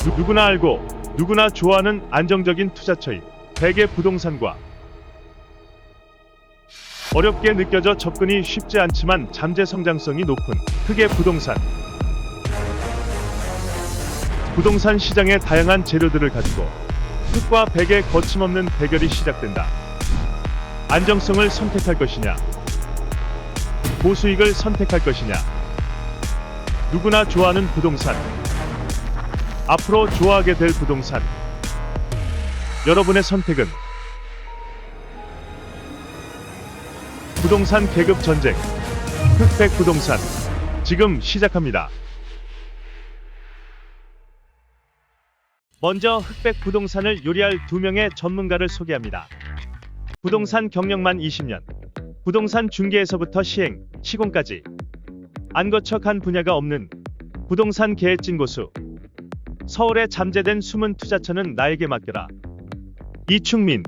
누구나 알고 누구나 좋아하는 안정적인 투자처인 베개부동산과 어렵게 느껴져 접근이 쉽지 않지만 잠재 성장성이 높은 흑예부동산. 부동산 시장의 다양한 재료들을 가지고 흑과 백의 거침없는 대결이 시작된다. 안정성을 선택할 것이냐, 고수익을 선택할 것이냐. 누구나 좋아하는 부동산, 앞으로 좋아하게 될 부동산. 여러분의 선택은 부동산 계급 전쟁, 흑백 부동산. 지금 시작합니다. 먼저 흑백 부동산을 요리할 두 명의 전문가를 소개합니다. 부동산 경력만 20년, 부동산 중개에서부터 시행, 시공까지 안 거쳐 간 분야가 없는 부동산계의 찐고수. 서울에 잠재된 숨은 투자처는 나에게 맡겨라. 이충민.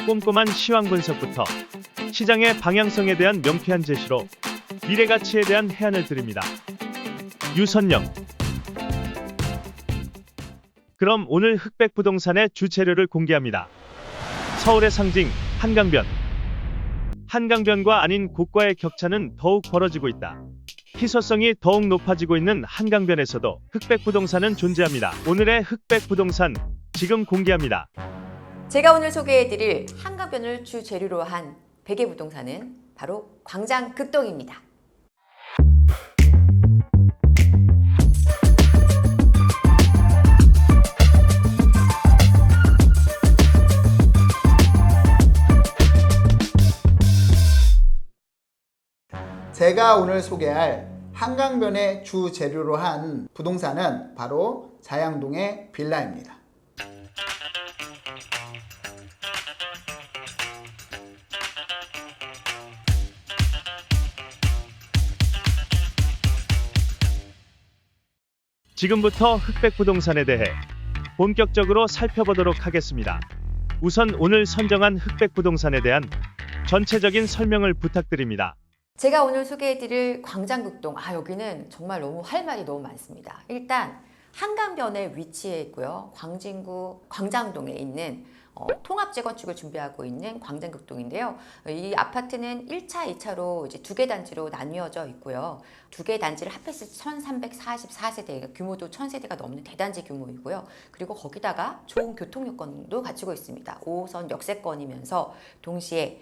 꼼꼼한 시황 분석부터 시장의 방향성에 대한 명쾌한 제시로 미래 가치에 대한 해안을 드립니다. 유선영. 그럼 오늘 흑백 부동산의 주재료를 공개합니다. 서울의 상징 한강변. 한강변과 아닌 곳과의 격차는 더욱 벌어지고 있다. 희소성이 더욱 높아지고 있는 한강변에서도 흑백 부동산은 존재합니다. 오늘의 흑백 부동산 지금 공개합니다. 제가 오늘 소개해드릴 한강변을 주 재료로 한 베개부동산은 바로 광장극동입니다. 제가 오늘 소개할 한강변의 주 재료로 한 부동산은 바로 자양동의 빌라입니다. 지금부터 흑백 부동산에 대해 본격적으로 살펴보도록 하겠습니다. 우선 오늘 선정한 흑백 부동산에 대한 전체적인 설명을 부탁드립니다. 제가 오늘 소개해드릴 광장극동, 여기는 정말 너무 할 말이 너무 많습니다. 일단 한강변에 위치해 있고요. 광진구 광장동에 있는 통합 재건축을 준비하고 있는 광장극동인데요. 이 아파트는 1차, 2차로 이제 두 개 단지로 나뉘어져 있고요. 두 개 단지를 합했을 때 1344세대, 규모도 1000세대가 넘는 대단지 규모이고요. 그리고 거기다가 좋은 교통 요건도 갖추고 있습니다. 5호선 역세권이면서 동시에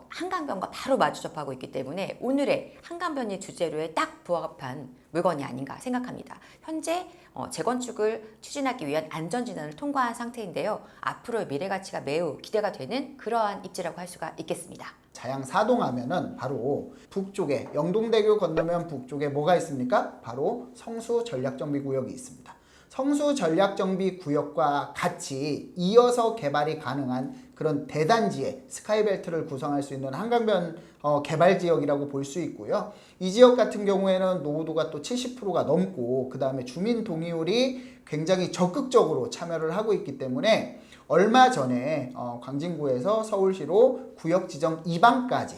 한강변과 바로 마주 접하고 있기 때문에 오늘의 한강변이 주재료에 딱 부합한 물건이 아닌가 생각합니다. 현재 재건축을 추진하기 위한 안전진단을 통과한 상태인데요. 앞으로의 미래 가치가 매우 기대가 되는 그러한 입지라고 할 수가 있겠습니다. 자양 4동 하면은 바로 북쪽에 영동대교 건너면 북쪽에 뭐가 있습니까? 바로 성수 전략정비구역이 있습니다. 성수 전략정비구역과 같이 이어서 개발이 가능한 그런 대단지의 스카이벨트를 구성할 수 있는 한강변 개발지역이라고 볼 수 있고요. 이 지역 같은 경우에는 노후도가 또 70%가 넘고 그 다음에 주민 동의율이 굉장히 적극적으로 참여를 하고 있기 때문에 얼마 전에 광진구에서 서울시로 구역지정 2반까지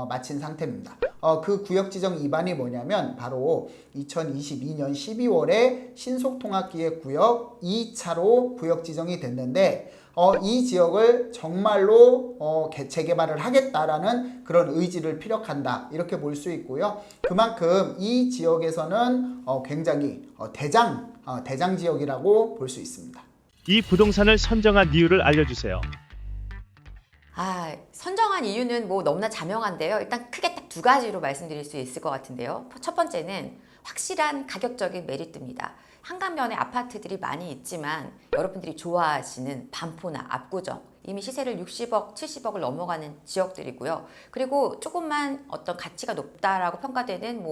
마친 상태입니다. 그 구역지정 2반이 뭐냐면 바로 2022년 12월에 신속통합기획구역 2차로 구역지정이 됐는데 이 지역을 정말로 재개발을 하겠다라는 그런 의지를 피력한다 이렇게 볼 수 있고요. 그만큼 이 지역에서는 굉장히 대장 지역이라고 볼 수 있습니다. 이 부동산을 선정한 이유를 알려주세요. 선정한 이유는 뭐 너무나 자명한데요. 일단 크게 딱 두 가지로 말씀드릴 수 있을 것 같은데요. 첫 번째는 확실한 가격적인 메리트입니다. 한강변에 아파트들이 많이 있지만 여러분들이 좋아하시는 반포나 압구정 이미 시세를 60억, 70억을 넘어가는 지역들이고요. 그리고 조금만 어떤 가치가 높다라고 평가되는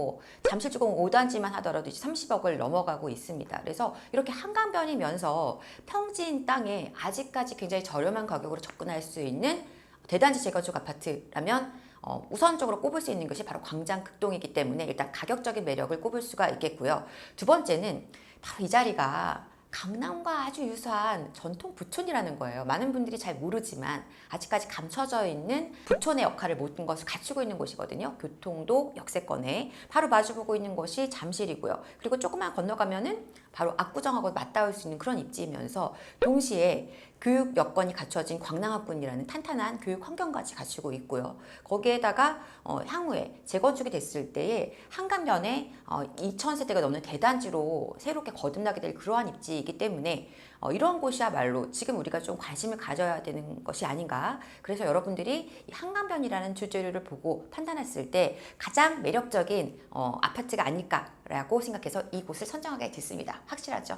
잠실주공 5단지만 하더라도 30억을 넘어가고 있습니다. 그래서 이렇게 한강변이면서 평지인 땅에 아직까지 굉장히 저렴한 가격으로 접근할 수 있는 대단지 재건축 아파트라면 우선적으로 꼽을 수 있는 것이 바로 광장극동이기 때문에 일단 가격적인 매력을 꼽을 수가 있겠고요. 두 번째는 바로 이 자리가 강남과 아주 유사한 전통 부촌이라는 거예요. 많은 분들이 잘 모르지만 아직까지 감춰져 있는 부촌의 역할을 모든 것을 갖추고 있는 곳이거든요. 교통도 역세권에 바로 마주보고 있는 것이 잠실이고요. 그리고 조금만 건너가면은 바로 압구정하고 맞닿을 수 있는 그런 입지이면서 동시에 교육 여건이 갖춰진 광남학군이라는 탄탄한 교육 환경까지 갖추고 있고요. 거기에다가 향후에 재건축이 됐을 때에 한강변에 2,000세대가 넘는 대단지로 새롭게 거듭나게 될 그러한 입지이기 때문에 이런 곳이야말로 지금 우리가 좀 관심을 가져야 되는 것이 아닌가. 그래서 여러분들이 이 한강변이라는 주제를 보고 판단했을 때 가장 매력적인 아파트가 아닐까라고 생각해서 이곳을 선정하게 됐습니다. 확실하죠?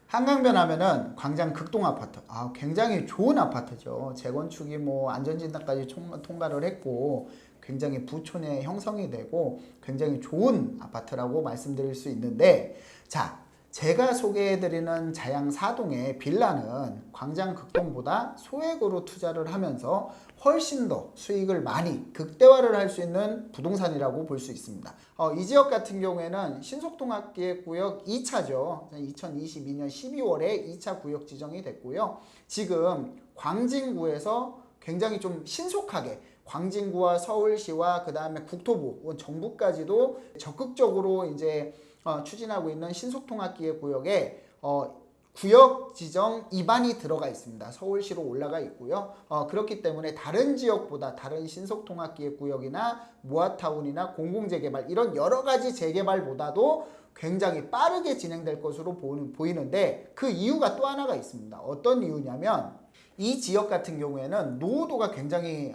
한강변 하면은 광장 극동 아파트. 굉장히 좋은 아파트죠. 재건축이 뭐 안전진단까지 통과를 했고 굉장히 부촌에 형성이 되고 굉장히 좋은 아파트라고 말씀드릴 수 있는데, 자, 제가 소개해드리는 자양 4동의 빌라는 광장 극동보다 소액으로 투자를 하면서 훨씬 더 수익을 많이 극대화를 할 수 있는 부동산이라고 볼 수 있습니다. 이 지역 같은 경우에는 신속통합기획구역 2차죠. 2022년 12월에 2차 구역 지정이 됐고요. 지금 광진구에서 굉장히 좀 신속하게 광진구와 서울시와 그 다음에 국토부, 정부까지도 적극적으로 이제 추진하고 있는 신속통합기획구역에 구역 지정 입안이 들어가 있습니다. 서울시로 올라가 있고요. 그렇기 때문에 다른 지역보다 다른 신속통합기획구역이나 모아타운이나 공공재개발 이런 여러 가지 재개발보다도 굉장히 빠르게 진행될 것으로 보이는데, 그 이유가 또 하나가 있습니다. 어떤 이유냐면 이 지역 같은 경우에는 노후도가 굉장히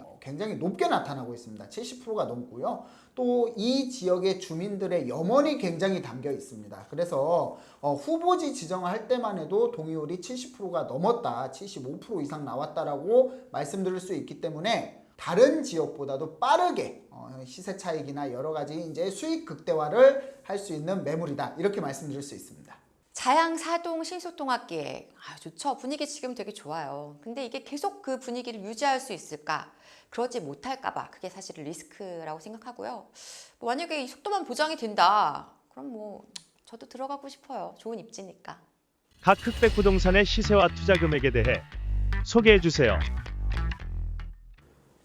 높게 나타나고 있습니다. 70%가 넘고요. 또 이 지역의 주민들의 염원이 굉장히 담겨 있습니다. 그래서 후보지 지정을 할 때만 해도 동의율이 70%가 넘었다, 75% 이상 나왔다라고 말씀드릴 수 있기 때문에 다른 지역보다도 빠르게 시세 차익이나 여러 가지 이제 수익 극대화를 할 수 있는 매물이다, 이렇게 말씀드릴 수 있습니다. 자양 4동 신속통합기획. 좋죠. 분위기 지금 되게 좋아요. 근데 이게 계속 그 분위기를 유지할 수 있을까? 그러지 못할까봐 그게 사실 리스크라고 생각하고요. 만약에 이 속도만 보장이 된다, 그럼 뭐 저도 들어가고 싶어요. 좋은 입지니까. 각 흑백 부동산의 시세와 투자 금액에 대해 소개해 주세요.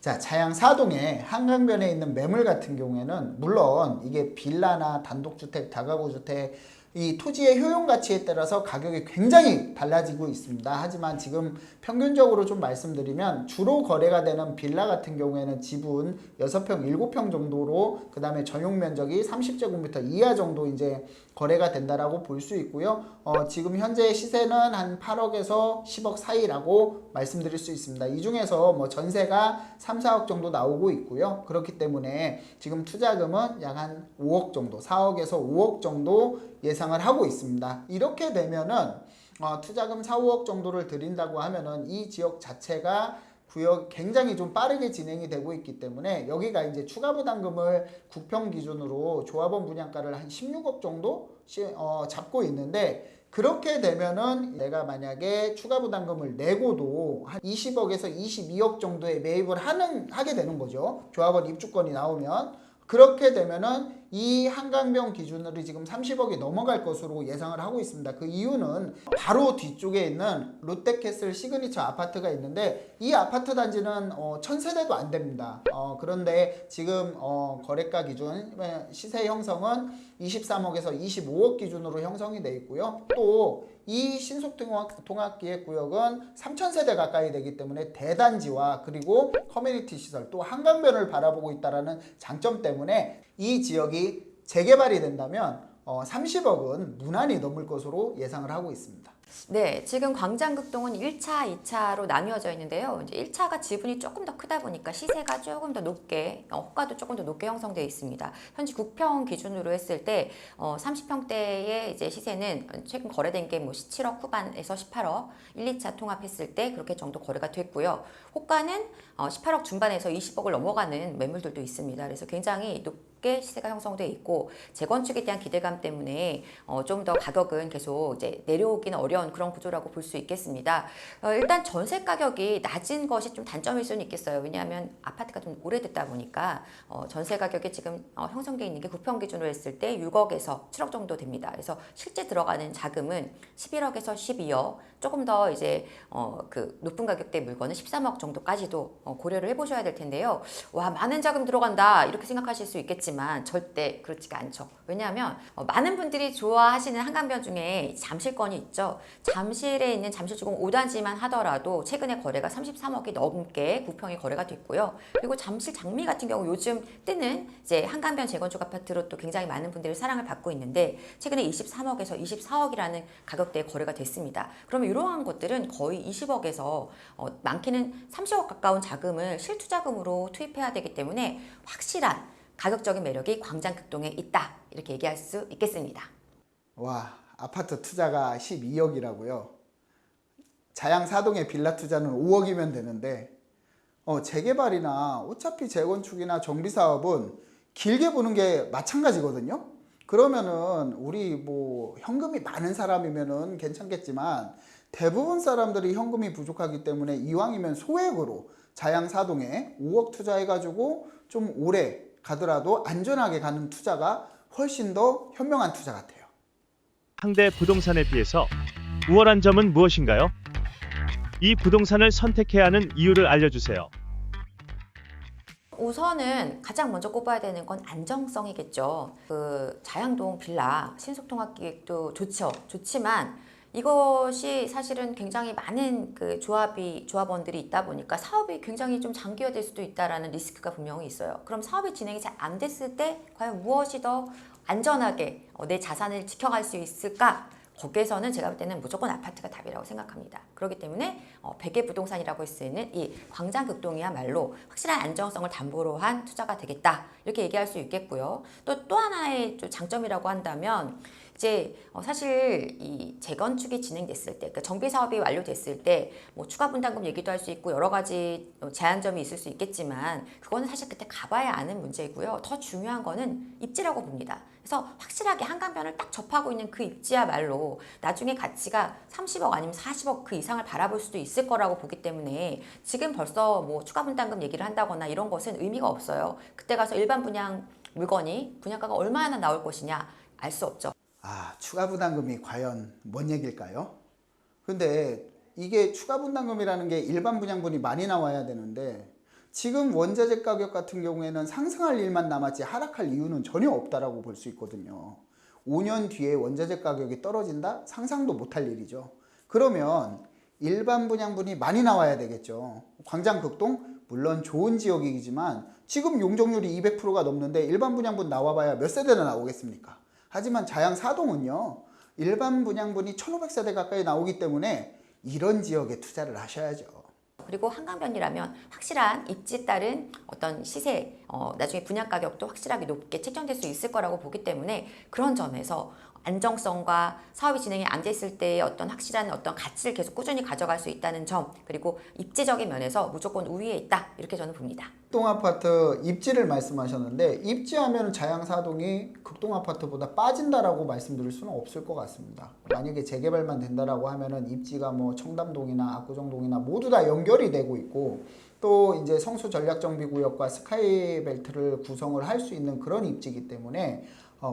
자, 자양 4동의 한강변에 있는 매물 같은 경우에는 물론 이게 빌라나 단독주택, 다가구주택 이 토지의 효용 가치에 따라서 가격이 굉장히 달라지고 있습니다. 하지만 지금 평균적으로 좀 말씀드리면 주로 거래가 되는 빌라 같은 경우에는 지분 6평, 7평 정도로, 그 다음에 전용 면적이 30제곱미터 이하 정도 이제 거래가 된다라고 볼 수 있고요. 지금 현재 시세는 한 8억에서 10억 사이라고 말씀드릴 수 있습니다. 이 중에서 뭐 전세가 3, 4억 정도 나오고 있고요. 그렇기 때문에 지금 투자금은 약 한 5억 정도, 4억에서 5억 정도 예상을 하고 있습니다. 이렇게 되면은 투자금 4, 5억 정도를 드린다고 하면은 이 지역 자체가 구역 굉장히 좀 빠르게 진행이 되고 있기 때문에 여기가 이제 추가 부담금을 국평 기준으로 조합원 분양가를 한 16억 정도 잡고 있는데, 그렇게 되면은 내가 만약에 추가 부담금을 내고도 한 20억에서 22억 정도의 매입을 하게 되는 거죠. 조합원 입주권이 나오면. 그렇게 되면은 이 한강변 기준으로 지금 30억이 넘어갈 것으로 예상을 하고 있습니다. 그 이유는 바로 뒤쪽에 있는 롯데캐슬 시그니처 아파트가 있는데, 이 아파트 단지는 1000세대도 안 됩니다. 그런데 지금 거래가 기준 시세 형성은 23억에서 25억 기준으로 형성이 돼 있고요. 또 이 신속통합기획구역은 3000세대 가까이 되기 때문에 대단지와 그리고 커뮤니티 시설, 또 한강변을 바라보고 있다는 장점 때문에 이 지역이 재개발이 된다면 30억은 무난히 넘을 것으로 예상을 하고 있습니다. 네, 지금 광장극동은 1차, 2차로 나뉘어져 있는데요. 이제 1차가 지분이 조금 더 크다 보니까 시세가 조금 더 높게, 호가도 조금 더 높게 형성되어 있습니다. 현재 9평 기준으로 했을 때 30평대의 이제 시세는 최근 거래된 게 뭐 17억 후반에서 18억, 1, 2차 통합했을 때 그렇게 정도 거래가 됐고요. 호가는 18억 중반에서 20억을 넘어가는 매물들도 있습니다. 그래서 굉장히 높게 시세가 형성돼 있고 재건축에 대한 기대감 때문에 좀 더 가격은 계속 이제 내려오기는 어려운 그런 구조라고 볼 수 있겠습니다. 일단 전세 가격이 낮은 것이 좀 단점일 수는 있겠어요. 왜냐하면 아파트가 좀 오래됐다 보니까 전세 가격이 지금 형성돼 있는 게 9평 기준으로 했을 때 6억에서 7억 정도 됩니다. 그래서 실제 들어가는 자금은 11억에서 12억, 조금 더 이제 그 높은 가격대 물건은 13억 정도까지도 고려를 해보셔야 될 텐데요. 와, 많은 자금 들어간다 이렇게 생각하실 수 있겠지만 절대 그렇지가 않죠. 왜냐하면 많은 분들이 좋아하시는 한강변 중에 잠실권이 있죠. 잠실에 있는 잠실주공 5단지만 하더라도 최근에 거래가 33억이 넘게 9평이 거래가 됐고요. 그리고 잠실 장미 같은 경우 요즘 뜨는 이제 한강변 재건축 아파트로 또 굉장히 많은 분들의 사랑을 받고 있는데 최근에 23억에서 24억이라는 가격대에 거래가 됐습니다. 그러면 이러한 것들은 거의 20억에서 많게는 30억 가까운 자금을 실투자금으로 투입해야 되기 때문에 확실한 가격적인 매력이 광장극동에 있다 이렇게 얘기할 수 있겠습니다. 와, 아파트 투자가 12억이라고요? 자양 사동의 빌라 투자는 5억이면 되는데 재개발이나 어차피 재건축이나 정비사업은 길게 보는 게 마찬가지거든요. 그러면은 우리 뭐 현금이 많은 사람이면은 괜찮겠지만 대부분 사람들이 현금이 부족하기 때문에 이왕이면 소액으로 자양 사동에 5억 투자해가지고 좀 오래 가더라도 안전하게 가는 투자가 훨씬 더 현명한 투자 같아요. 상대 부동산에 비해서 우월한 점은 무엇인가요? 이 부동산을 선택해야 하는 이유를 알려주세요. 우선은 가장 먼저 꼽아야 되는 건 안정성이겠죠. 그 자양동 빌라 신속통합기획도 좋지만 이것이 사실은 굉장히 많은 그 조합원들이 있다 보니까 사업이 굉장히 좀 장기화될 수도 있다라는 리스크가 분명히 있어요. 그럼 사업이 진행이 잘 안 됐을 때 과연 무엇이 더 안전하게 내 자산을 지켜갈 수 있을까? 거기에서는 제가 볼 때는 무조건 아파트가 답이라고 생각합니다. 그렇기 때문에 백의 부동산이라고 할 수 있는 이 광장극동이야말로 확실한 안정성을 담보로 한 투자가 되겠다 이렇게 얘기할 수 있겠고요. 또 하나의 좀 장점이라고 한다면 이제 사실 이 재건축이 진행됐을 때, 그러니까 정비 사업이 완료됐을 때 뭐 추가 분담금 얘기도 할 수 있고 여러 가지 제한점이 있을 수 있겠지만 그거는 사실 그때 가봐야 아는 문제고요. 더 중요한 거는 입지라고 봅니다. 그래서 확실하게 한강변을 딱 접하고 있는 그 입지야말로 나중에 가치가 30억 아니면 40억 그 이상을 바라볼 수도 있을 거라고 보기 때문에 지금 벌써 뭐 추가 분담금 얘기를 한다거나 이런 것은 의미가 없어요. 그때 가서 일반 분양 물건이 분양가가 얼마나 나올 것이냐 알 수 없죠. 추가 부담금이 과연 뭔 얘기일까요? 근데 이게 추가 부담금이라는 게 일반 분양분이 많이 나와야 되는데 지금 원자재 가격 같은 경우에는 상승할 일만 남았지 하락할 이유는 전혀 없다라고 볼 수 있거든요. 5년 뒤에 원자재 가격이 떨어진다? 상상도 못할 일이죠. 그러면 일반 분양분이 많이 나와야 되겠죠. 광장극동 물론 좋은 지역이지만 지금 용적률이 200%가 넘는데 일반 분양분 나와봐야 몇 세대나 나오겠습니까? 하지만 자양 사동은요, 일반 분양분이 1500세대 가까이 나오기 때문에 이런 지역에 투자를 하셔야죠. 그리고 한강변이라면 확실한 입지에 따른 어떤 시세, 나중에 분양 가격도 확실하게 높게 책정될 수 있을 거라고 보기 때문에 그런 점에서 안정성과 사업이 진행이 안 됐을 때의 어떤 확실한 어떤 가치를 계속 꾸준히 가져갈 수 있다는 점, 그리고 입지적인 면에서 무조건 우위에 있다 이렇게 저는 봅니다. 극동아파트 입지를 말씀하셨는데 입지하면 자양사동이 극동아파트보다 빠진다라고 말씀드릴 수는 없을 것 같습니다. 만약에 재개발만 된다라고 하면은 입지가 뭐 청담동이나 압구정동이나 모두 다 연결이 되고 있고 또 이제 성수 전략정비구역과 스카이벨트를 구성을 할 수 있는 그런 입지이기 때문에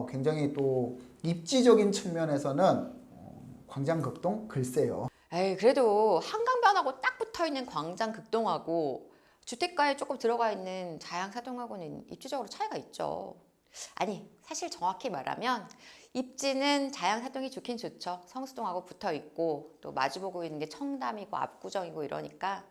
굉장히 또 입지적인 측면에서는 광장극동 글쎄요. 그래도 한강변하고 딱 붙어있는 광장극동하고 주택가에 조금 들어가 있는 자양사동하고는 입지적으로 차이가 있죠. 아니, 사실 정확히 말하면 입지는 자양사동이 좋긴 좋죠. 성수동하고 붙어있고 또 마주보고 있는 게 청담이고 압구정이고 이러니까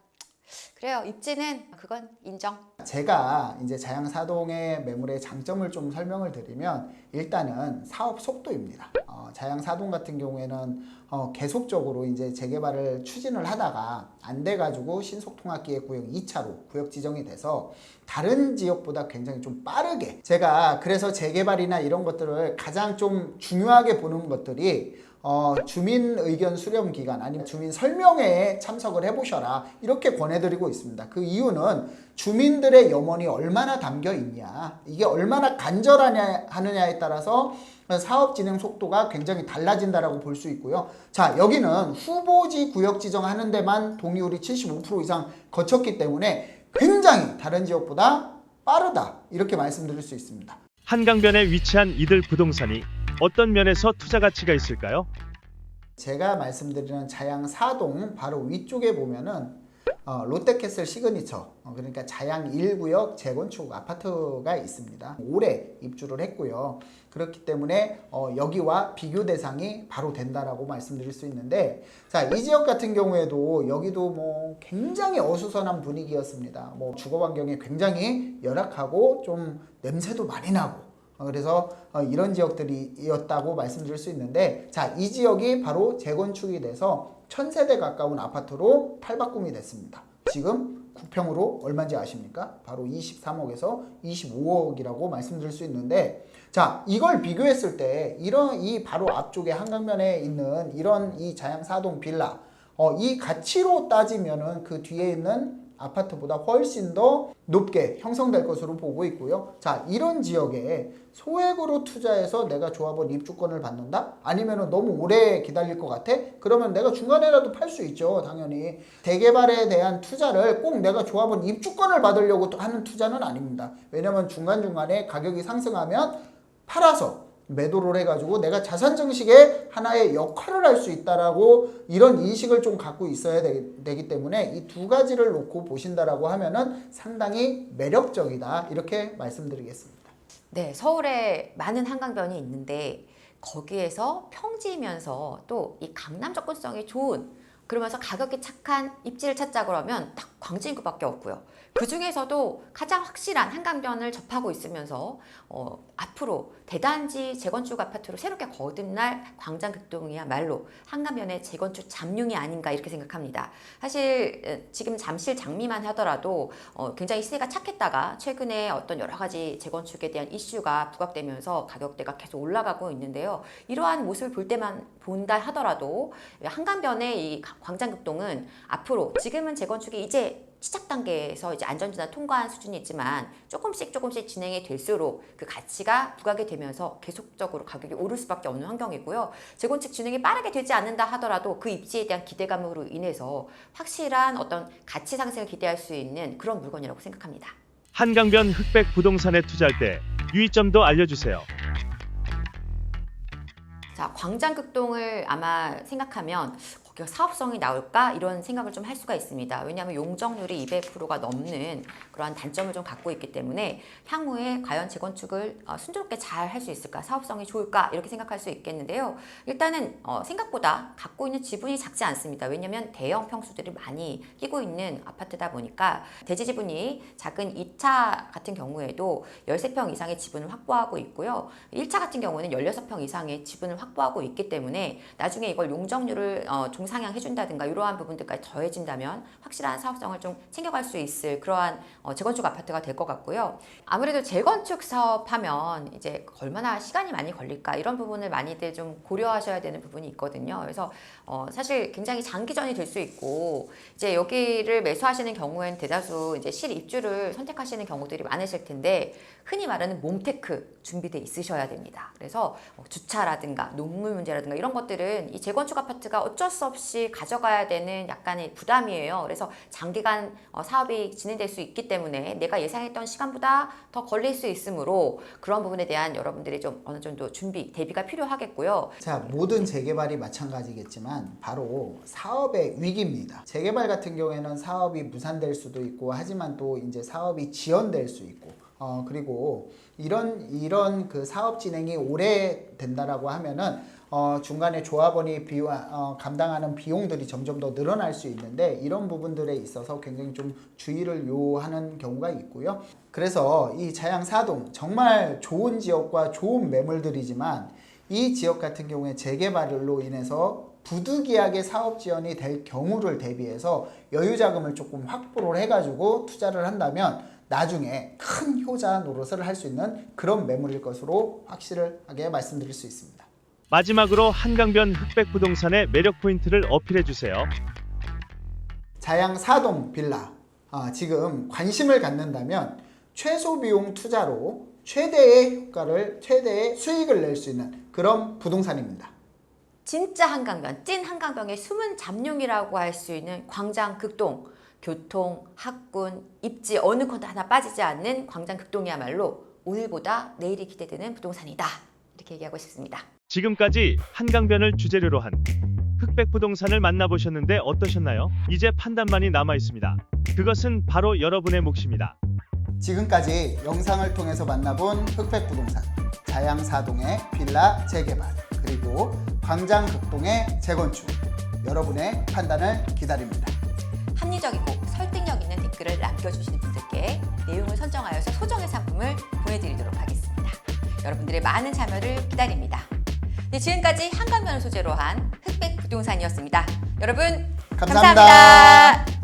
그래요. 입지는 그건 인정. 제가 이제 자양사동의 매물의 장점을 좀 설명을 드리면 일단은 사업 속도입니다. 자양사동 같은 경우에는 계속적으로 이제 재개발을 추진을 하다가 안 돼가지고 신속통합기획구역 2차로 구역 지정이 돼서 다른 지역보다 굉장히 좀 빠르게 제가 그래서 재개발이나 이런 것들을 가장 좀 중요하게 보는 것들이 주민 의견 수렴 기간 아니면 주민 설명회에 참석을 해보셔라 이렇게 권해드리고 있습니다. 그 이유는 주민들의 염원이 얼마나 담겨 있냐, 이게 얼마나 간절하냐 하느냐에 따라서 사업 진행 속도가 굉장히 달라진다라고 볼 수 있고요. 자, 여기는 후보지 구역 지정하는 데만 동의율이 75% 이상 거쳤기 때문에 굉장히 다른 지역보다 빠르다, 이렇게 말씀드릴 수 있습니다. 한강변에 위치한 이들 부동산이 어떤 면에서 투자 가치가 있을까요? 제가 말씀드리는 자양 4동 바로 위쪽에 보면은 롯데캐슬 시그니처, 그러니까 자양 1구역 재건축 아파트가 있습니다. 올해 입주를 했고요. 그렇기 때문에 여기와 비교 대상이 바로 된다라고 말씀드릴 수 있는데, 자, 이 지역 같은 경우에도 여기도 뭐 굉장히 어수선한 분위기였습니다. 뭐 주거 환경이 굉장히 열악하고 좀 냄새도 많이 나고, 그래서 이런 지역들이었다고 말씀드릴 수 있는데, 자, 이 지역이 바로 재건축이 돼서 1000세대 가까운 아파트로 탈바꿈이 됐습니다. 지금 구평으로 얼마인지 아십니까? 바로 23억에서 25억이라고 말씀드릴 수 있는데, 자, 이걸 비교했을 때 이런 이 바로 앞쪽에 한강변에 있는 이런 이 자양 4동 빌라, 이 가치로 따지면은 그 뒤에 있는 아파트보다 훨씬 더 높게 형성될 것으로 보고 있고요. 자, 이런 지역에 소액으로 투자해서 내가 조합원 입주권을 받는다? 아니면 너무 오래 기다릴 것 같아? 그러면 내가 중간에라도 팔 수 있죠, 당연히. 재개발에 대한 투자를 꼭 내가 조합원 입주권을 받으려고 하는 투자는 아닙니다. 왜냐면 중간중간에 가격이 상승하면 팔아서 매도를 해가지고 내가 자산 증식의 하나의 역할을 할 수 있다라고, 이런 인식을 좀 갖고 있어야 되기 때문에 이 두 가지를 놓고 보신다라고 하면은 상당히 매력적이다, 이렇게 말씀드리겠습니다. 네, 서울에 많은 한강변이 있는데 거기에서 평지이면서 또 이 강남 접근성이 좋은, 그러면서 가격이 착한 입지를 찾자 그러면 딱 광진구밖에 없고요. 그 중에서도 가장 확실한 한강변을 접하고 있으면서 앞으로 대단지 재건축 아파트로 새롭게 거듭날 광장극동이야말로 한강변의 재건축 잠룡이 아닌가, 이렇게 생각합니다. 사실 지금 잠실 장미만 하더라도 굉장히 시세가 착했다가 최근에 어떤 여러 가지 재건축에 대한 이슈가 부각되면서 가격대가 계속 올라가고 있는데요. 이러한 모습을 볼 때만 본다 하더라도 한강변의 이 광장극동은 앞으로, 지금은 재건축이 이제 시작 단계에서 이제 안전진단 통과한 수준이 있지만 조금씩 진행이 될수록 그 가치가 부각이 되면서 계속적으로 가격이 오를 수밖에 없는 환경이고요. 재건축 진행이 빠르게 되지 않는다 하더라도 그 입지에 대한 기대감으로 인해서 확실한 어떤 가치 상승을 기대할 수 있는 그런 물건이라고 생각합니다. 한강변 흑백 부동산에 투자할 때 유의점도 알려주세요. 자, 광장극동을 아마 생각하면 거기가 사업성이 나올까, 이런 생각을 좀 할 수가 있습니다. 왜냐하면 용적률이 200%가 넘는 그러한 단점을 좀 갖고 있기 때문에 향후에 과연 재건축을 순조롭게 잘 할 수 있을까, 사업성이 좋을까, 이렇게 생각할 수 있겠는데요. 일단은 생각보다 갖고 있는 지분이 작지 않습니다. 왜냐하면 대형 평수들이 많이 끼고 있는 아파트다 보니까 대지 지분이 작은 2차 같은 경우에도 13평 이상의 지분을 확보하고 있고요. 1차 같은 경우는 16평 이상의 지분을 확보하고 있기 때문에 나중에 이걸 용적률을 종상향해준다든가 이러한 부분들까지 더해진다면 확실한 사업성을 좀 챙겨갈 수 있을 그러한 재건축 아파트가 될 것 같고요. 아무래도 재건축 사업하면 이제 얼마나 시간이 많이 걸릴까, 이런 부분을 많이들 좀 고려하셔야 되는 부분이 있거든요. 그래서 사실 굉장히 장기전이 될 수 있고, 이제 여기를 매수하시는 경우에는 대다수 이제 실입주를 선택하시는 경우들이 많으실 텐데, 흔히 말하는 몸테크 준비돼 있으셔야 됩니다. 그래서 주차라든가 농물 문제라든가 이런 것들은 이 재건축 아파트가 어쩔 수 없이 가져가야 되는 약간의 부담이에요. 그래서 장기간 사업이 진행될 수 있기 때문에 내가 예상했던 시간보다 더 걸릴 수 있으므로 그런 부분에 대한 여러분들이 좀 어느 정도 준비, 대비가 필요하겠고요. 자, 모든 재개발이 마찬가지겠지만 바로 사업의 위기입니다. 재개발 같은 경우에는 사업이 무산될 수도 있고, 하지만 또 이제 사업이 지연될 수 있고, 그리고 이런 그 사업 진행이 오래 된다라고 하면은 중간에 조합원이 감당하는 비용들이 점점 더 늘어날 수 있는데, 이런 부분들에 있어서 굉장히 좀 주의를 요하는 경우가 있고요. 그래서 이 자양 4동 정말 좋은 지역과 좋은 매물들이지만, 이 지역 같은 경우에 재개발로 인해서 부득이하게 사업 지연이 될 경우를 대비해서 여유 자금을 조금 확보를 해가지고 투자를 한다면 나중에 큰 효자 노릇을 할 수 있는 그런 매물일 것으로 확실하게 말씀드릴 수 있습니다. 마지막으로 한강변 흑백 부동산의 매력 포인트를 어필해 주세요. 자양 4동 빌라, 지금 관심을 갖는다면 최소 비용 투자로 최대의 수익을 낼 수 있는 그런 부동산입니다. 진짜 한강변, 찐 한강변의 숨은 잠룡이라고 할 수 있는 광장극동. 교통, 학군, 입지 어느 것도 하나 빠지지 않는 광장극동이야말로 오늘보다 내일이 기대되는 부동산이다. 이렇게 얘기하고 싶습니다. 지금까지 한강변을 주재료로 한 흑백 부동산을 만나보셨는데 어떠셨나요? 이제 판단만이 남아 있습니다. 그것은 바로 여러분의 몫입니다. 지금까지 영상을 통해서 만나본 흑백 부동산, 자양사동의 빌라 재개발, 그리고 광장극동의 재건축, 여러분의 판단을 기다립니다. 합리적이고 설득력 있는 댓글을 남겨주시는 분들께 내용을 선정하여서 소정의 상품을 보내드리도록 하겠습니다. 여러분들의 많은 참여를 기다립니다. 네, 지금까지 한강변을 소재로 한 흑백 부동산이었습니다. 여러분 감사합니다. 감사합니다.